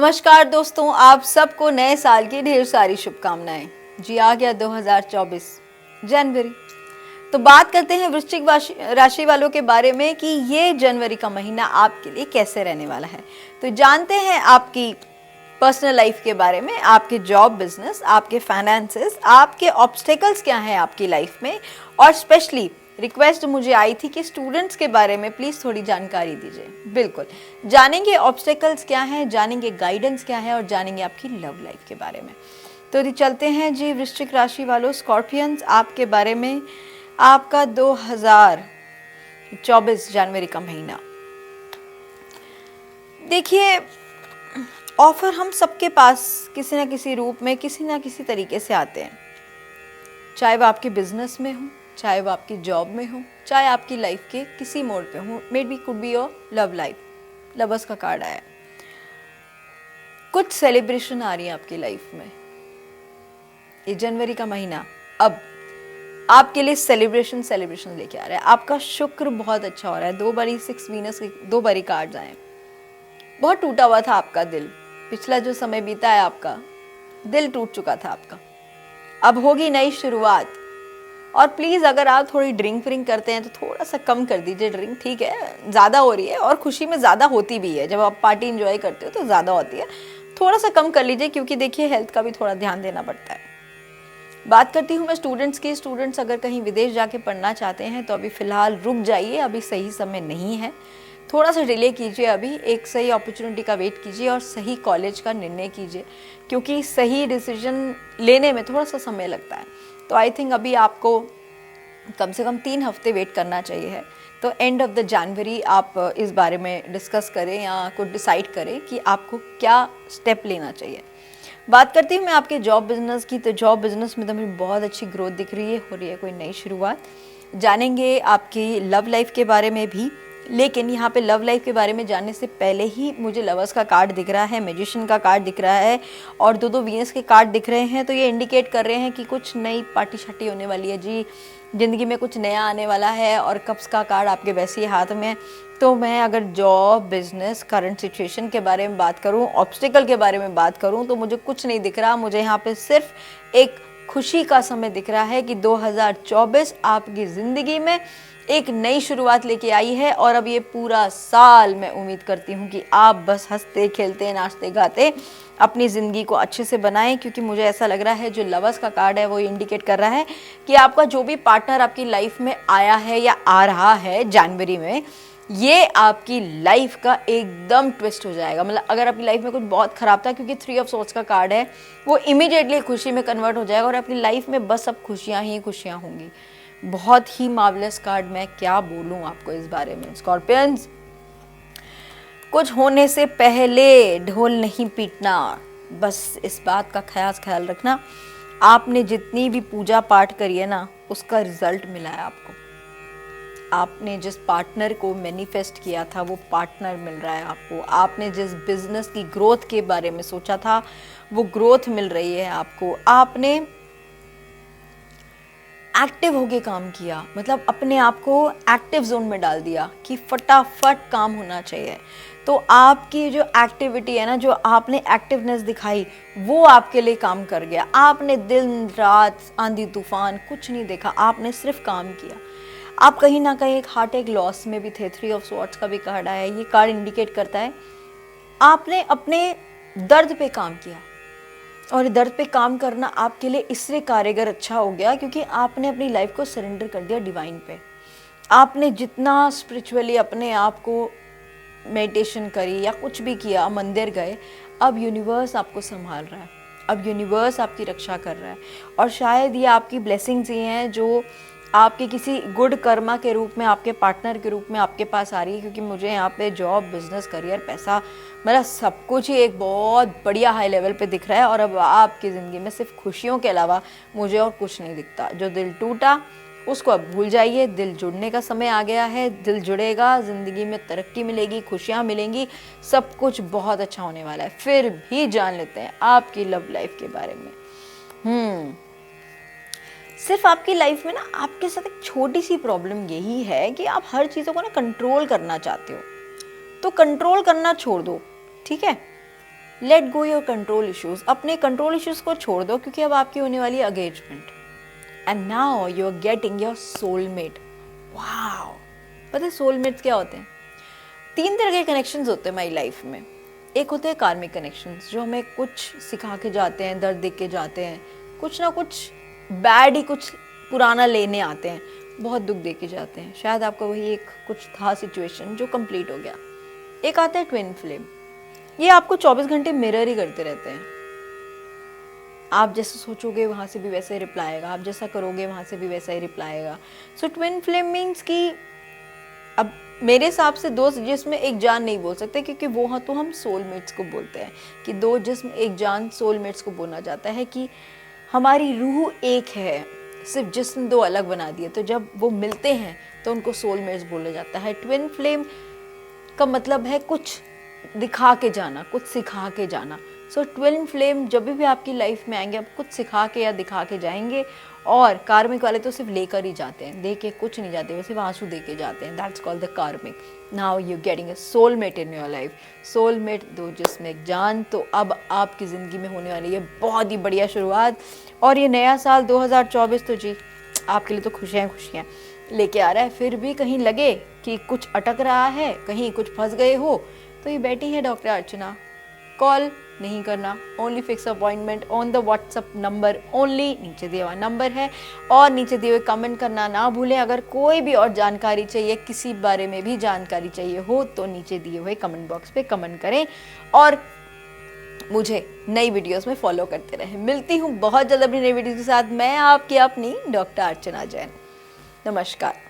नमस्कार दोस्तों, आप सबको नए साल की ढेर सारी शुभकामनाएं। जी आ गया 2024 जनवरी। तो बात करते हैं वृश्चिक राशि वालों के बारे में कि ये जनवरी का महीना आपके लिए कैसे रहने वाला है। तो जानते हैं आपकी पर्सनल लाइफ के बारे में, आपके जॉब बिजनेस, आपके फाइनेंसेस, आपके ऑब्स्टेकल्स क्या हैं आपकी लाइफ में, और स्पेशली रिक्वेस्ट मुझे आई थी कि स्टूडेंट्स के बारे में प्लीज़ थोड़ी जानकारी दीजिए। बिल्कुल जानेंगे ऑब्स्टेकल्स क्या हैं, जानेंगे गाइडेंस क्या है और जानेंगे आपकी लव लाइफ के बारे में। तो चलते हैं जी वृश्चिक राशि वालों, स्कॉर्पियंस, आपके बारे में। आपका 2024 जनवरी का महीना, देखिए ऑफर हम सबके पास किसी ना किसी रूप में, किसी ना किसी तरीके से आते हैं, चाहे वो आपके बिजनेस में हो, चाहे वो आपकी जॉब में हो, चाहे आपकी लाइफ के किसी मोड़ पे हो। May be could be your love life, lovers का कार्ड आया। कुछ सेलिब्रेशन आ रही है आपकी लाइफ में। ये जनवरी का महीना अब आपके लिए सेलिब्रेशन लेके आ रहा है। आपका शुक्र बहुत अच्छा हो रहा है। 2 बारी 6 वीनस के 2 बारी कार्ड्स आए। बहुत टूटा हुआ था आपका दिल, पिछला जो समय बीता है आपका दिल टूट चुका था आपका। अब होगी नई शुरुआत। और प्लीज़ अगर आप थोड़ी ड्रिंक व्रिंक करते हैं तो थोड़ा सा कम कर दीजिए ड्रिंक, ठीक है? ज़्यादा हो रही है और खुशी में ज़्यादा होती भी है। जब आप पार्टी इंजॉय करते हो तो ज़्यादा होती है, थोड़ा सा कम कर लीजिए, क्योंकि देखिए हेल्थ का भी थोड़ा ध्यान देना पड़ता है। बात करती हूँ मैं स्टूडेंट्स की। स्टूडेंट्स अगर कहीं विदेश जाके पढ़ना चाहते हैं तो अभी फ़िलहाल रुक जाइए, अभी सही समय नहीं है, थोड़ा सा डिले कीजिए। अभी एक सही अपॉर्चुनिटी का वेट कीजिए और सही कॉलेज का निर्णय कीजिए, क्योंकि सही डिसीजन लेने में थोड़ा सा समय लगता है। तो आई थिंक अभी आपको कम से कम 3 हफ्ते वेट करना चाहिए है। तो एंड ऑफ द जनवरी आप इस बारे में डिस्कस करें या कुछ डिसाइड करें कि आपको क्या स्टेप लेना चाहिए। बात करती हूँ मैं आपके जॉब बिजनेस की। तो जॉब बिजनेस में तो मुझे बहुत अच्छी ग्रोथ दिख रही है, हो रही है कोई नई शुरुआत। जानेंगे आपकी लव लाइफ के बारे में भी, लेकिन यहाँ पे लव लाइफ के बारे में जानने से पहले ही मुझे लवर्स का कार्ड दिख रहा है, मैजिशियन का कार्ड दिख रहा है और 2 वीनस के कार्ड दिख रहे हैं। तो ये इंडिकेट कर रहे हैं कि कुछ नई पार्टी शार्टी होने वाली है जी, ज़िंदगी में कुछ नया आने वाला है। और कप्स का कार्ड आपके वैसे ही हाथ में। तो मैं अगर जॉब बिजनेस करंट सिचुएशन के बारे में बात करूं, ऑब्स्टिकल के बारे में बात करूं, तो मुझे कुछ नहीं दिख रहा। मुझे यहाँ पे सिर्फ एक खुशी का समय दिख रहा है कि 2024 आपकी ज़िंदगी में एक नई शुरुआत लेके आई है। और अब ये पूरा साल मैं उम्मीद करती हूँ कि आप बस हंसते खेलते नाचते गाते अपनी ज़िंदगी को अच्छे से बनाएं, क्योंकि मुझे ऐसा लग रहा है जो लवर्स का कार्ड है वो इंडिकेट कर रहा है कि आपका जो भी पार्टनर आपकी लाइफ में आया है या आ रहा है जनवरी में, ये आपकी लाइफ का एकदम ट्विस्ट हो जाएगा। मतलब अगर आपकी लाइफ में कुछ बहुत ख़राब था, क्योंकि 3 ऑफ सोर्ट्स का कार्ड है, वो इमीडिएटली खुशी में कन्वर्ट हो जाएगा और आपकी लाइफ में बस अब खुशियाँ ही खुशियाँ होंगी। बहुत ही मार्वलस कार्ड, मैं क्या बोलूँ आपको इस बारे में। स्कॉर्पियंस, कुछ होने से पहले ढोल नहीं पीटना, बस इस बात का ख्याल रखना। आपने जितनी भी पूजा पाठ करी है ना, उसका रिजल्ट मिला है आपको। आपने जिस पार्टनर को मैनिफेस्ट किया था वो पार्टनर मिल रहा है आपको। आपने जिस बिजनेस की ग्रोथ के बारे में सोचा था वो ग्रोथ मिल रही है आपको। आपने एक्टिव होके काम किया, मतलब अपने आप को एक्टिव जोन में डाल दिया कि फटाफट काम होना चाहिए। तो आपकी जो एक्टिविटी है ना, जो आपने एक्टिवनेस दिखाई, वो आपके लिए काम कर गया। आपने दिन रात आंधी तूफान कुछ नहीं देखा, आपने सिर्फ काम किया। आप कहीं ना कहीं एक हार्ट एक लॉस में भी थे। 3 ऑफ स्वॉर्ड्स का भी कार्ड आया है। ये कार्ड इंडिकेट करता है आपने अपने दर्द पे काम किया, और दर्द पे काम करना आपके लिए इसलिए कारगर अच्छा हो गया क्योंकि आपने अपनी लाइफ को सरेंडर कर दिया डिवाइन पे। आपने जितना स्पिरिचुअली अपने आप को मेडिटेशन करी या कुछ भी किया, मंदिर गए, अब यूनिवर्स आपको संभाल रहा है, अब यूनिवर्स आपकी रक्षा कर रहा है। और शायद ये आपकी ब्लेसिंग्स ही हैं जो आपके किसी गुड कर्मा के रूप में, आपके पार्टनर के रूप में आपके पास आ रही है। क्योंकि मुझे यहाँ पे जॉब बिजनेस करियर पैसा, मतलब सब कुछ ही एक बहुत बढ़िया हाई लेवल पे दिख रहा है। और अब आपकी ज़िंदगी में सिर्फ खुशियों के अलावा मुझे और कुछ नहीं दिखता। जो दिल टूटा उसको अब भूल जाइए, दिल जुड़ने का समय आ गया है। दिल जुड़ेगा, ज़िंदगी में तरक्की मिलेगी, खुशियाँ मिलेंगी, सब कुछ बहुत अच्छा होने वाला है। फिर भी जान लेते हैं आपकी लव लाइफ के बारे में। सिर्फ आपकी लाइफ में ना आपके साथ एक छोटी सी प्रॉब्लम यही है कि आप हर चीज़ों को ना कंट्रोल करना चाहते हो। तो कंट्रोल करना छोड़ दो, ठीक है? Let go your control issues, अपने कंट्रोल इश्यूज को छोड़ दो, क्योंकि अब आपकी होने वाली engagement, and now you are getting your soulmate. Wow, पता है सोलमेट्स क्या होते हैं? 3 तरह के कनेक्शंस होते हैं हमारी लाइफ में। एक होते हैं कार्मिक कनेक्शंस, जो हमें कुछ सिखा के जाते हैं, दर्द दे के जाते हैं, कुछ ना कुछ बैड ही कुछ पुराना लेने आते हैं, बहुत दुख दे के जाते हैं। शायद आपका वही एक कुछ था सिचुएशन जो कंप्लीट हो गया। एक आता है ट्विन फ्लेम, ये आपको 24 घंटे मिरर ही करते रहते हैं। आप जैसे सोचोगे वहाँ से भी वैसा ही रिप्लाई आएगा, आप जैसा करोगे वहाँ से भी वैसा ही रिप्लाई आएगा। सो ट्विन फ्लेम मीन्स कि अब मेरे हिसाब से 2 जिस्म एक जान नहीं बोल सकते, क्योंकि वो हाँ तो हम सोलमेट्स को बोलते हैं कि 2 जिस्म एक जान, सोलमेट्स को बोला जाता है कि हमारी रूह एक है, सिर्फ जिस्म 2 अलग बना दिए, तो जब वो मिलते हैं तो उनको सोलमेट्स बोला जाता है। ट्विन फ्लेम का मतलब है कुछ दिखा के जाना, कुछ सिखा के जाना। सो ट्विन फ्लेम जब भी आपकी लाइफ में आएंगे, आप कुछ सिखा के या दिखा के जाएंगे। और कार्मिक वाले तो सिर्फ लेकर ही जाते हैं, दे के कुछ नहीं जाते, वो सिर्फ आंसू दे के जाते हैं। दैट्स कॉल्ड द कार्मिक। Now you getting a soulmate in your life. Soulmate 2 जिस्म एक जान, तो अब आपकी ज़िंदगी में होने वाली है बहुत ही बढ़िया शुरुआत। और ये नया साल 2024 तो जी आपके लिए तो खुशियाँ खुशियाँ लेके आ रहा है। फिर भी कहीं लगे कि कुछ अटक रहा है, कहीं कुछ फंस गए हो, तो ये बैठी है डॉक्टर अर्चना। कॉल नहीं करना, only fix appointment on the WhatsApp number only, नीचे दिया हुआ नंबर है। और नीचे दिए हुए कमेंट करना ना भूलें। अगर कोई भी और जानकारी चाहिए, किसी बारे में भी जानकारी चाहिए हो, तो नीचे दिए हुए कमेंट बॉक्स पे कमेंट करें और मुझे नई वीडियोस में फॉलो करते रहें। मिलती हूँ बहुत जल्द अपनी नई वीडियोस के साथ। मैं आपकी अपनी डॉक्टर अर्चना जैन। नमस्कार।